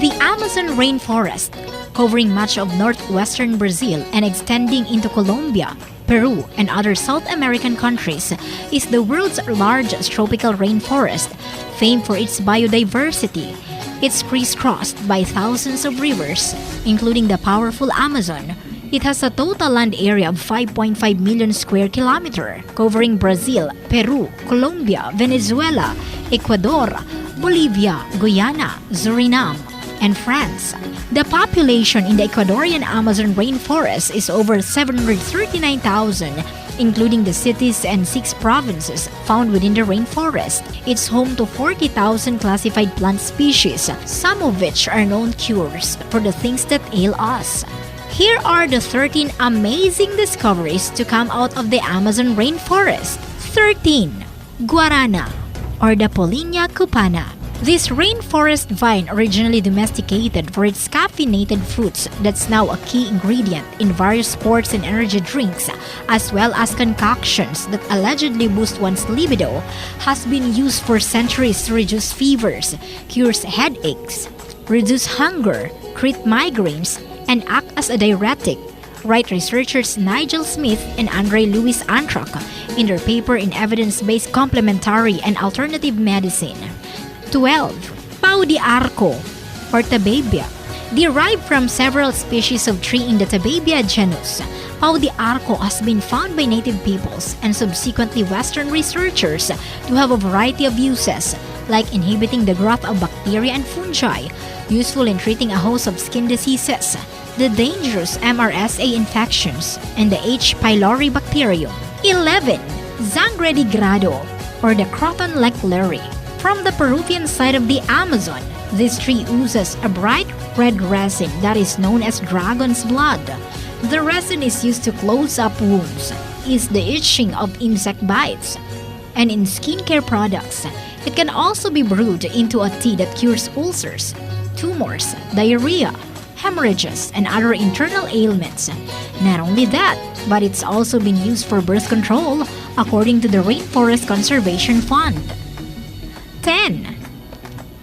The Amazon rainforest, covering much of northwestern Brazil and extending into Colombia, Peru, and other South American countries, is the world's largest tropical rainforest, famed for its biodiversity. It's crisscrossed by thousands of rivers, including the powerful Amazon. It has a total land area of 5.5 million square kilometers, covering Brazil, Peru, Colombia, Venezuela, Ecuador, Bolivia, Guyana, Suriname, and France. The population in the Ecuadorian Amazon rainforest is over 739,000, including the cities and 6 provinces found within the rainforest. It's home to 40,000 classified plant species, some of which are known cures for the things that ail us. Here are the 13 amazing discoveries to come out of the Amazon rainforest. 13. Guarana, or the Pollinia cupana. This rainforest vine, originally domesticated for its caffeinated fruits, that's now a key ingredient in various sports and energy drinks, as well as concoctions that allegedly boost one's libido, has been used for centuries to reduce fevers, cures headaches, reduce hunger, treat migraines, and act as a diuretic, write researchers Nigel Smith and Andre Louis Antrach in their paper in Evidence-Based Complementary and Alternative Medicine. 12. Pau de Arco, or Tababia. Derived from several species of tree in the Tababia genus, Pau de Arco has been found by native peoples and subsequently Western researchers to have a variety of uses, like inhibiting the growth of bacteria and fungi, useful in treating a host of skin diseases, the dangerous MRSA infections, and the H. pylori bacterium. 11. Zangreddigrado, or the croton lecleri. From the Peruvian side of the Amazon, this tree oozes a bright red resin that is known as dragon's blood. The resin is used to close up wounds, ease the itching of insect bites, and in skincare products, it can also be brewed into a tea that cures ulcers, tumors, diarrhea, hemorrhages, and other internal ailments. Not only that, but it's also been used for birth control, according to the Rainforest Conservation Fund. 10.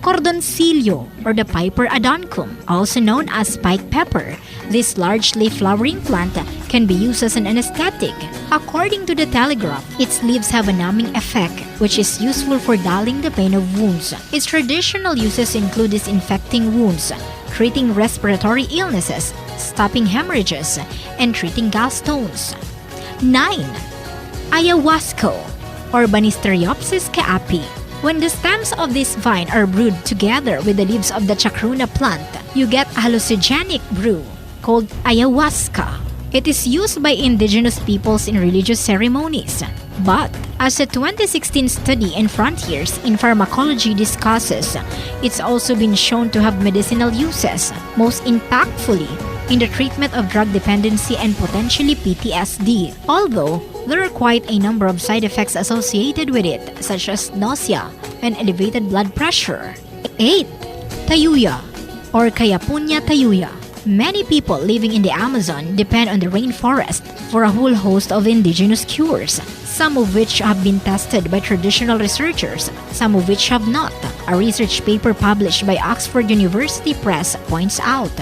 Cordoncillo, or the Piper adoncum, also known as spike pepper. This largely flowering plant can be used as an anesthetic. According to the Telegraph, its leaves have a numbing effect, which is useful for dulling the pain of wounds. Its traditional uses include disinfecting wounds, treating respiratory illnesses, stopping hemorrhages, and treating gallstones. 9. Ayahuasca, or Banisteriopsis caapi. When the stems of this vine are brewed together with the leaves of the chacruna plant, you get a hallucinogenic brew called ayahuasca. It is used by indigenous peoples in religious ceremonies. But, as a 2016 study in Frontiers in Pharmacology discusses, it's also been shown to have medicinal uses, most impactfully in the treatment of drug dependency and potentially PTSD, although there are quite a number of side effects associated with it, such as nausea and elevated blood pressure. 8. Tayuya, or Cayapunya tayuya. Many people living in the Amazon depend on the rainforest for a whole host of indigenous cures, some of which have been tested by traditional researchers, some of which have not. A research paper published by Oxford University Press points out.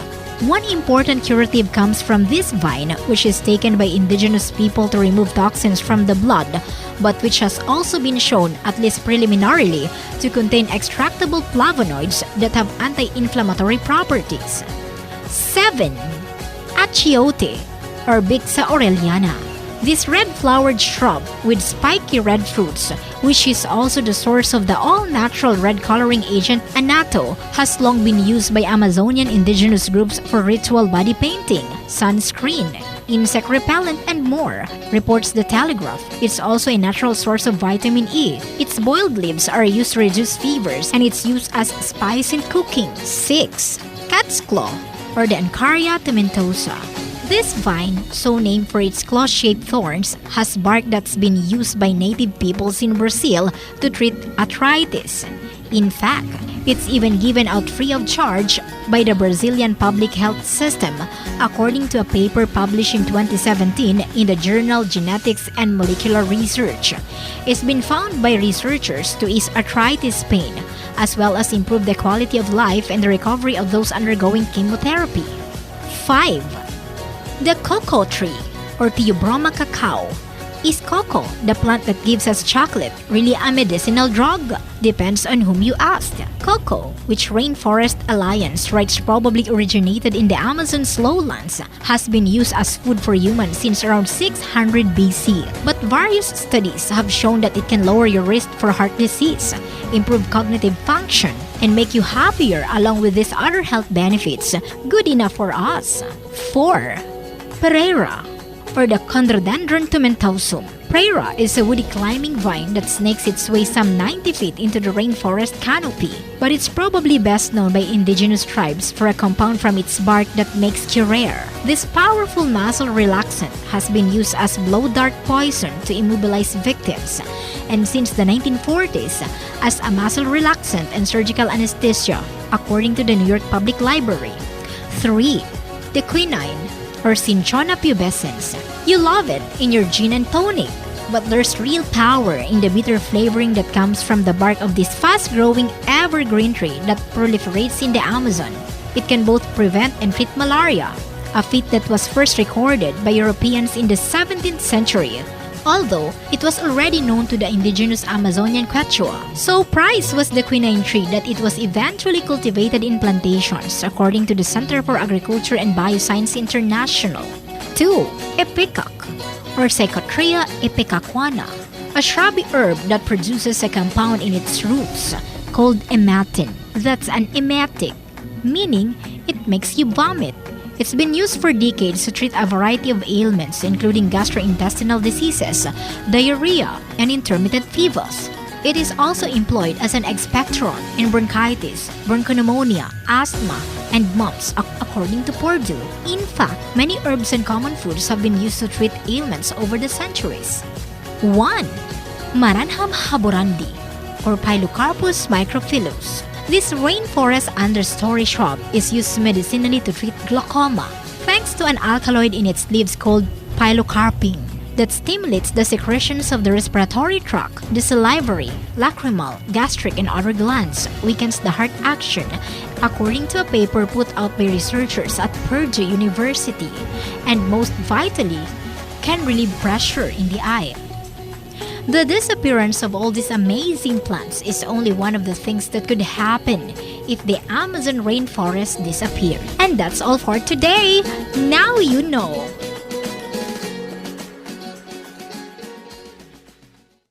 One important curative comes from this vine, which is taken by indigenous people to remove toxins from the blood, but which has also been shown, at least preliminarily, to contain extractable flavonoids that have anti-inflammatory properties. 7. Achiote, or Bixa aureliana. This red-flowered shrub with spiky red fruits, which is also the source of the all-natural red coloring agent annatto, has long been used by Amazonian indigenous groups for ritual body painting, sunscreen, insect repellent, and more, reports the Telegraph. It's also a natural source of vitamin E. Its boiled leaves are used to reduce fevers, and it's used as spice in cooking. 6. Cat's claw, or the Ancaria tomentosa. This vine, so named for its claw-shaped thorns, has bark that's been used by native peoples in Brazil to treat arthritis. In fact, it's even given out free of charge by the Brazilian public health system, according to a paper published in 2017 in the journal Genetics and Molecular Research. It's been found by researchers to ease arthritis pain, as well as improve the quality of life and the recovery of those undergoing chemotherapy. 5. The cocoa tree, or Theobroma cacao. Is cocoa, the plant that gives us chocolate, really a medicinal drug? Depends on whom you ask. Cocoa, which Rainforest Alliance writes probably originated in the Amazon's lowlands, has been used as food for humans since around 600 BC. But various studies have shown that it can lower your risk for heart disease, improve cognitive function, and make you happier along with these other health benefits. Good enough for us. 4. Pereira, or the Chondrodendron tomentosum. Pereira is a woody climbing vine that snakes its way some 90 feet into the rainforest canopy, but it's probably best known by indigenous tribes for a compound from its bark that makes curare. This powerful muscle relaxant has been used as blow dart poison to immobilize victims, and since the 1940s as a muscle relaxant and surgical anesthesia, according to the New York Public Library. 3. The quinine, or Cinchona pubescens. You love it in your gin and tonic, but there's real power in the bitter flavoring that comes from the bark of this fast-growing evergreen tree that proliferates in the Amazon. It can both prevent and treat malaria, a feat that was first recorded by Europeans in the 17th century, although it was already known to the indigenous Amazonian Quechua. So prized was the quinine tree that it was eventually cultivated in plantations, according to the Center for Agriculture and Bioscience International. 2. Ipecac, or Psychotria ipecacuana, a shrubby herb that produces a compound in its roots called ematin. That's an emetic, meaning it makes you vomit. It's been used for decades to treat a variety of ailments, including gastrointestinal diseases, diarrhea, and intermittent fevers. It is also employed as an expectorant in bronchitis, bronchopneumonia, asthma, and mumps, according to Purdue. In fact, many herbs and common foods have been used to treat ailments over the centuries. 1. Maranham haborandi, or Pilocarpus microphyllus. This rainforest understory shrub is used medicinally to treat glaucoma, thanks to an alkaloid in its leaves called pilocarpine that stimulates the secretions of the respiratory tract, the salivary, lacrimal, gastric, and other glands, weakens the heart action, according to a paper put out by researchers at Purdue University, and most vitally, can relieve pressure in the eye. The disappearance of all these amazing plants is only one of the things that could happen if the Amazon rainforest disappeared. And that's all for today. Now you know.